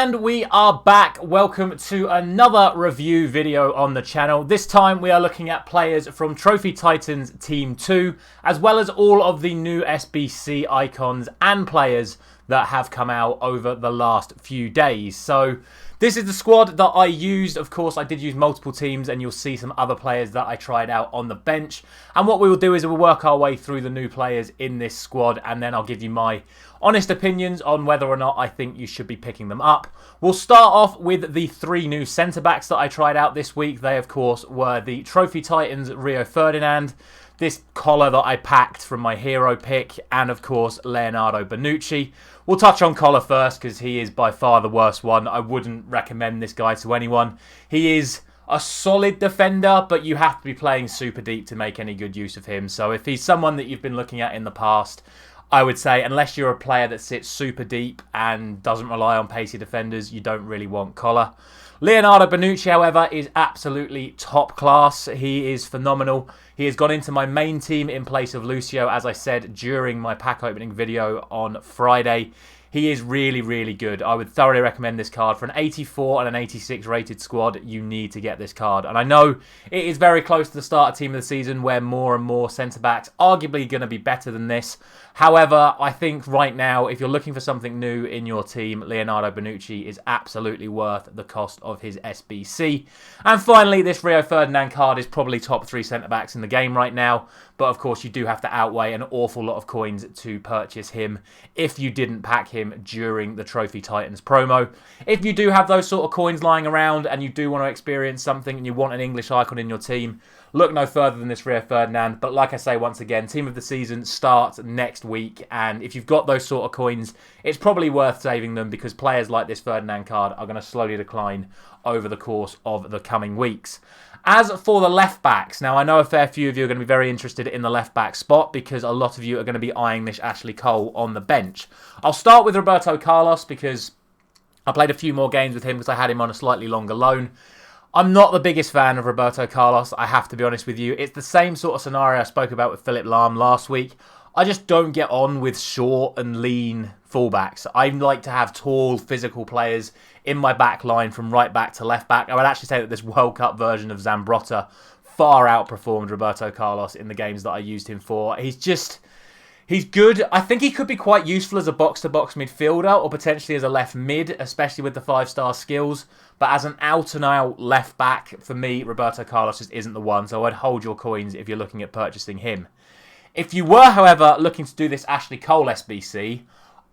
And we are back. Welcome to another review video on the channel. This time we are looking at players from Trophy Titans Team 2, as well as all of the new SBC icons and players that have come out over the last few days. So this is the squad that I used. Of course, I did use multiple teams, and you'll see some other players that I tried out on the bench. And what we will do is we'll work our way through the new players in this squad, and then I'll give you my honest opinions on whether or not I think you should be picking them up. We'll start off with the three new centre-backs that I tried out this week. They, of course, were the Trophy Titans Rio Ferdinand, this collar that I packed from my hero pick, and, of course, Leonardo Bonucci. We'll touch on collar first because he is by far the worst one. I wouldn't recommend this guy to anyone. He is a solid defender, but you have to be playing super deep to make any good use of him. So if he's someone that you've been looking at in the past, I would say, unless you're a player that sits super deep and doesn't rely on pacey defenders, you don't really want collar. Leonardo Bonucci, however, is absolutely top class. He is phenomenal. He has gone into my main team in place of Lucio, as I said during my pack opening video on Friday. He is really, really good. I would thoroughly recommend this card. For an 84 and an 86 rated squad, you need to get this card. And I know it is very close to the start of team of the season where more and more centre-backs arguably going to be better than this. However, I think right now, if you're looking for something new in your team, Leonardo Bonucci is absolutely worth the cost of his SBC. And finally, this Rio Ferdinand card is probably top 3 centre-backs in the game right now. But of course, you do have to outweigh an awful lot of coins to purchase him if you didn't pack him during the Trophy Titans promo. If you do have those sort of coins lying around and you do want to experience something and you want an English icon in your team, look no further than this Rio Ferdinand. But like I say, once again, Team of the Season starts next week. And if you've got those sort of coins, it's probably worth saving them because players like this Ferdinand card are going to slowly decline over the course of the coming weeks. As for the left backs, now I know a fair few of you are going to be very interested in the left back spot because a lot of you are going to be eyeing this Ashley Cole on the bench. I'll start with Roberto Carlos because I played a few more games with him because I had him on a slightly longer loan. I'm not the biggest fan of Roberto Carlos, I have to be honest with you. It's the same sort of scenario I spoke about with Philipp Lahm last week. I just don't get on with short and lean fullbacks. I like to have tall, physical players in my back line from right back to left back. I would actually say that this World Cup version of Zambrotta far outperformed Roberto Carlos in the games that I used him for. He's good. I think he could be quite useful as a box-to-box midfielder or potentially as a left mid, especially with the 5-star skills. But as an out-and-out left back, for me, Roberto Carlos just isn't the one. So I'd hold your coins if you're looking at purchasing him. If you were, however, looking to do this Ashley Cole SBC,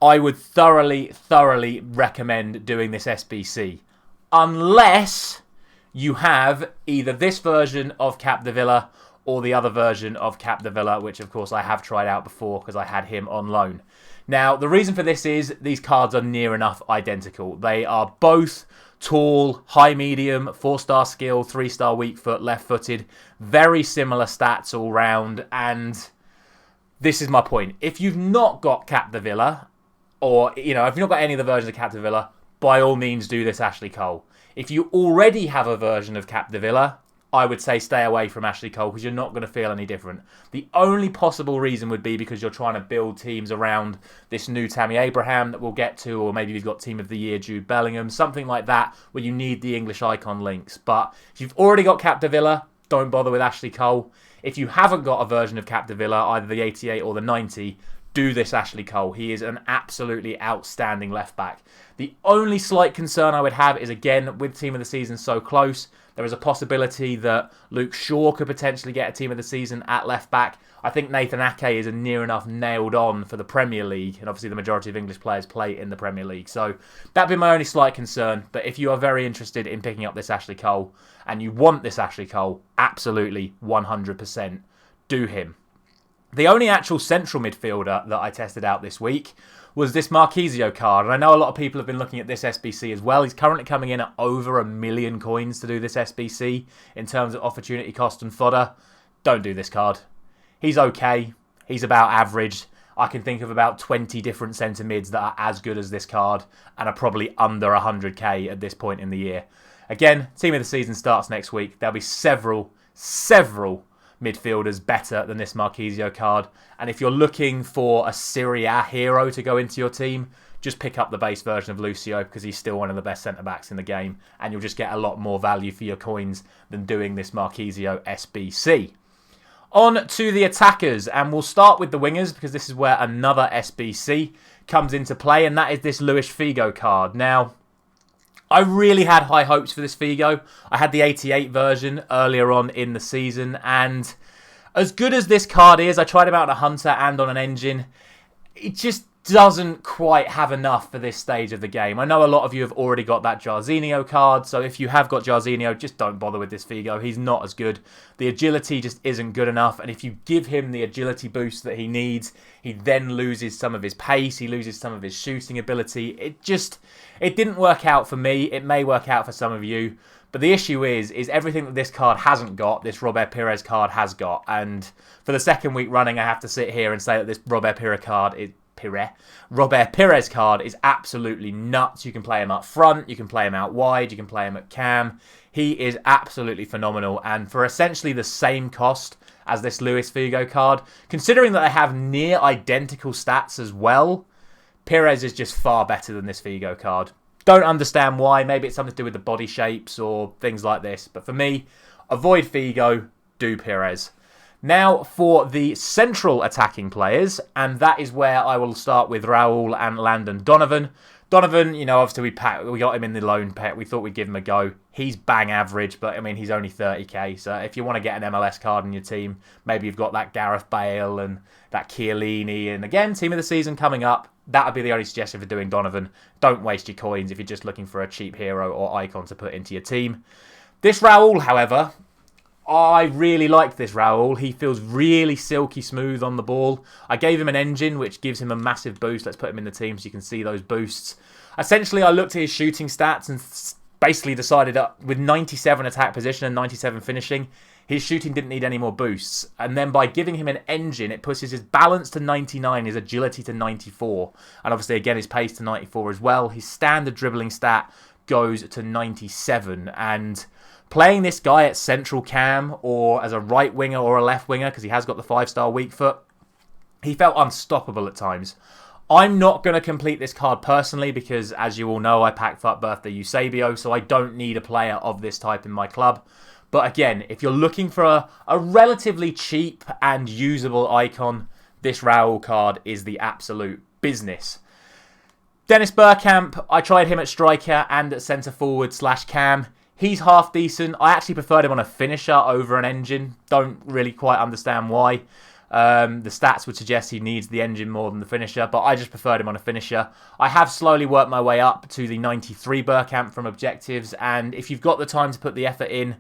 I would thoroughly recommend doing this SBC. Unless you have either this version of Capdevila or the other version of Capdevila, which of course I have tried out before because I had him on loan. Now, the reason for this is these cards are near enough identical. They are both tall, high medium, 4-star skill, 3-star weak foot, left-footed. Very similar stats all round, and this is my point. If you've not got Capdevila, or, if you've not got any of the versions of Capdevila, by all means do this Ashley Cole. If you already have a version of Capdevila, I would say stay away from Ashley Cole because you're not going to feel any different. The only possible reason would be because you're trying to build teams around this new Tammy Abraham that we'll get to, or maybe you've got Team of the Year Jude Bellingham, something like that where you need the English icon links. But if you've already got Capdevila, don't bother with Ashley Cole. If you haven't got a version of Capdevila, either the 88 or the 90, do this Ashley Cole. He is an absolutely outstanding left back. The only slight concern I would have is, again, with Team of the Season so close, there is a possibility that Luke Shaw could potentially get a Team of the Season at left back. I think Nathan Ake is a near enough nailed on for the Premier League, and obviously the majority of English players play in the Premier League. So that'd be my only slight concern. But if you are very interested in picking up this Ashley Cole and you want this Ashley Cole, absolutely 100% do him. The only actual central midfielder that I tested out this week was this Marquisio card. And I know a lot of people have been looking at this SBC as well. He's currently coming in at over 1 million coins to do this SBC in terms of opportunity cost and fodder. Don't do this card. He's okay. He's about average. I can think of about 20 different centre mids that are as good as this card and are probably under 100k at this point in the year. Again, Team of the Season starts next week. There'll be several midfielders better than this Marquisio card. And if you're looking for a Serie A hero to go into your team, just pick up the base version of Lucio because he's still one of the best centre-backs in the game, and you'll just get a lot more value for your coins than doing this Marquisio SBC. On to the attackers, and we'll start with the wingers because this is where another SBC comes into play, and that is this Luis Figo card. Now, I really had high hopes for this Figo. I had the 88 version earlier on in the season, and as good as this card is, I tried him out on a Hunter and on an Engine. It just doesn't quite have enough for this stage of the game. I know a lot of you have already got that Jarzinho card, so if you have got Jarzinho, just don't bother with this Figo. He's not as good. The agility just isn't good enough, and if you give him the agility boost that he needs, he then loses some of his pace, he loses some of his shooting ability. It didn't work out for me. It may work out for some of you, but the issue is everything that this card hasn't got, this Robert Pires card has got, and for the second week running, I have to sit here and say that this Robert Pires card is absolutely nuts. You can play him up front, you can play him out wide, you can play him at cam. He is absolutely phenomenal, and for essentially the same cost as this Luis Figo card, considering that they have near identical stats as well, Pires is just far better than this Figo card. Don't understand why. Maybe it's something to do with the body shapes or things like this, but for me, avoid Figo, do Pires. Now for the central attacking players, and that is where I will start with Raul and Landon Donovan. Donovan, you know, obviously we got him in the loan pack. We thought we'd give him a go. He's bang average, but I mean, he's only 30k. So if you want to get an MLS card in your team, maybe you've got that Gareth Bale and that Chiellini, and again, team of the season coming up. That would be the only suggestion for doing Donovan. Don't waste your coins if you're just looking for a cheap hero or icon to put into your team. This Raul, however, I really like this Raul. He feels really silky smooth on the ball. I gave him an Engine, which gives him a massive boost. Let's put him in the team so you can see those boosts. Essentially, I looked at his shooting stats and basically decided that with 97 attack position and 97 finishing, his shooting didn't need any more boosts. And then by giving him an Engine, it pushes his balance to 99, his agility to 94. And obviously, again, his pace to 94 as well. His standard dribbling stat goes to 97. And playing this guy at central cam or as a right winger or a left winger, because he has got the 5-star weak foot, he felt unstoppable at times. I'm not going to complete this card personally because, as you all know, I packed up Birthday Eusebio, so I don't need a player of this type in my club. But again, if you're looking for a relatively cheap and usable icon, this Raul card is the absolute business. Dennis Bergkamp, I tried him at striker and at centre forward / cam. He's half decent. I actually preferred him on a finisher over an Engine. Don't really quite understand why. The stats would suggest he needs the Engine more than the finisher, but I just preferred him on a finisher. I have slowly worked my way up to the 93 Bergkamp from objectives, and if you've got the time to put the effort in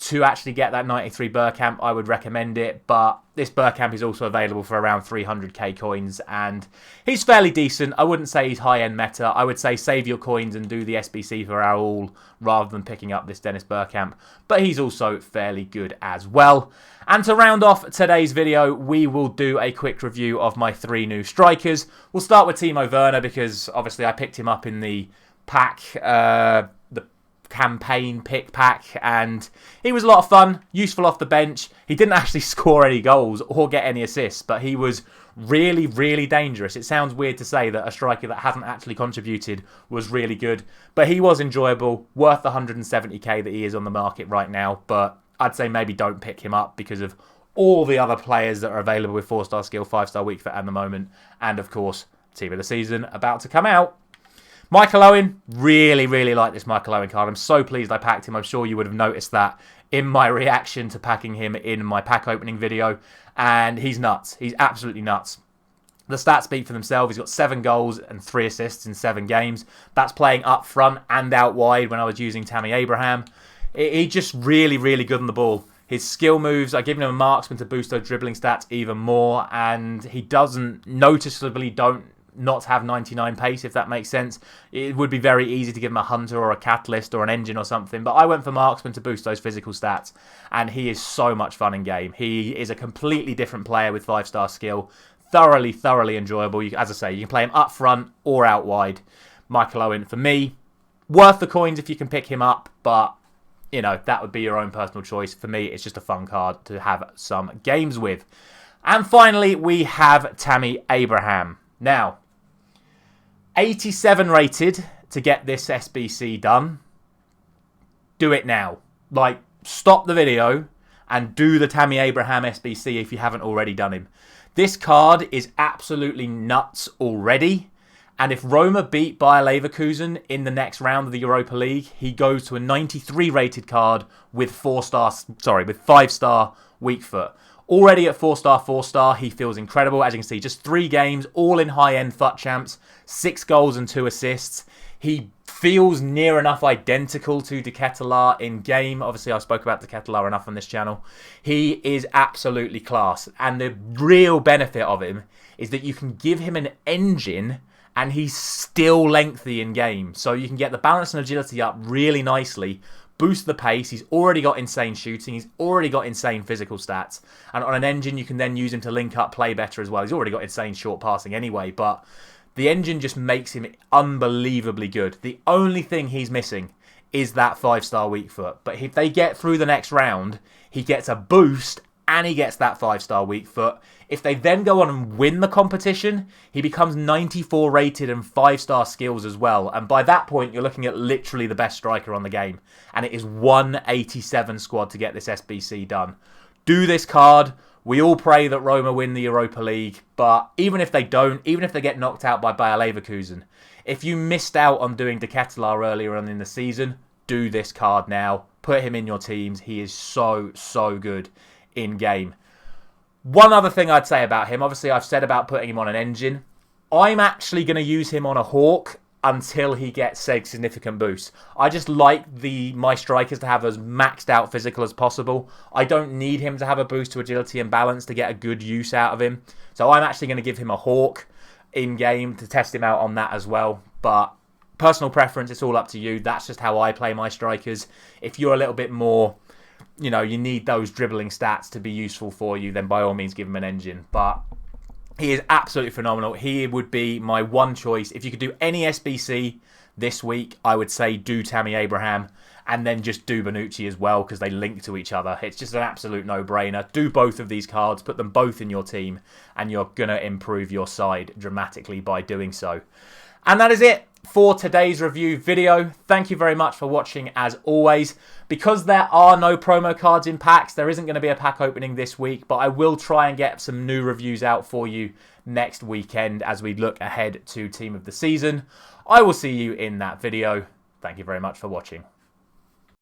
to actually get that 93 Bergkamp, I would recommend it, but this Bergkamp is also available for around 300k coins, and he's fairly decent. I wouldn't say he's high-end meta. I would say save your coins and do the SBC for Raul rather than picking up this Dennis Bergkamp, but he's also fairly good as well. And to round off today's video, we will do a quick review of my 3 new strikers. We'll start with Timo Werner because obviously I picked him up in the pack, the campaign pick pack, and he was a lot of fun, useful off the bench. He didn't actually score any goals or get any assists, but he was really, really dangerous. It sounds weird to say that a striker that hasn't actually contributed was really good, but he was enjoyable, worth the 170k that he is on the market right now, but I'd say maybe don't pick him up because of all the other players that are available with 4-star skill, 5-star weak foot at the moment, and of course, team of the season about to come out. Michael Owen, really, really like this Michael Owen card. I'm so pleased I packed him. I'm sure you would have noticed that in my reaction to packing him in my pack opening video. And he's nuts. He's absolutely nuts. The stats speak for themselves. He's got 7 goals and 3 assists in 7 games. That's playing up front and out wide when I was using Tammy Abraham. He's just really, really good on the ball. His skill moves, I give him a marksman to boost those dribbling stats even more. And he doesn't noticeably not have 99 pace, if that makes sense. It would be very easy to give him a Hunter or a Catalyst or an Engine or something, but I went for Marksman to boost those physical stats, and he is so much fun in game. He is a completely different player with 5-star skill. Thoroughly, thoroughly enjoyable. As I say, you can play him up front or out wide. Michael Owen, for me, worth the coins if you can pick him up, but, you know, that would be your own personal choice. For me, it's just a fun card to have some games with. And finally, we have Tammy Abraham. Now, 87 rated to get this SBC done. Do it now. Like, stop the video and do the Tammy Abraham SBC if you haven't already done him. This card is absolutely nuts already. And if Roma beat Bayer Leverkusen in the next round of the Europa League, he goes to a 93 rated card with 5-star weak foot. Already at 4-star, 4-star, he feels incredible. As you can see, just 3 games, all in high-end FUT champs, 6 goals and 2 assists. He feels near enough identical to De Ketelaere in game. Obviously, I spoke about De Ketelaere enough on this channel. He is absolutely class. And the real benefit of him is that you can give him an engine and he's still lengthy in game. So you can get the balance and agility up really nicely, boost the pace. He's already got insane shooting. He's already got insane physical stats. And on an engine, you can then use him to link up, play better as well. He's already got insane short passing anyway, but the engine just makes him unbelievably good. The only thing he's missing is that 5-star weak foot. But if they get through the next round, he gets a boost and he gets that 5-star weak foot. If they then go on and win the competition, he becomes 94 rated and 5-star skills as well. And by that point, you're looking at literally the best striker on the game. And it is 187 squad to get this SBC done. Do this card. We all pray that Roma win the Europa League. But even if they don't, even if they get knocked out by Bayer Leverkusen, if you missed out on doing De Ketelaere earlier on in the season, do this card now. Put him in your teams. He is so, so good in game. One other thing I'd say about him, obviously I've said about putting him on an engine. I'm actually going to use him on a Hawk until he gets a significant boost. I just like my strikers to have as maxed out physical as possible. I don't need him to have a boost to agility and balance to get a good use out of him. So I'm actually going to give him a Hawk in game to test him out on that as well. But personal preference, it's all up to you. That's just how I play my strikers. If you're a little bit more, you know, you need those dribbling stats to be useful for you, then by all means give him an engine. But he is absolutely phenomenal. He would be my one choice. If you could do any SBC this week, I would say do Tammy Abraham and then just do Bonucci as well because they link to each other. It's just an absolute no-brainer. Do both of these cards, put them both in your team, and you're going to improve your side dramatically by doing so. And that is it for today's review video. Thank you very much for watching as always. Because there are no promo cards in packs, there isn't going to be a pack opening this week, but I will try and get some new reviews out for you next weekend as we look ahead to Team of the Season. I will see you in that video. Thank you very much for watching.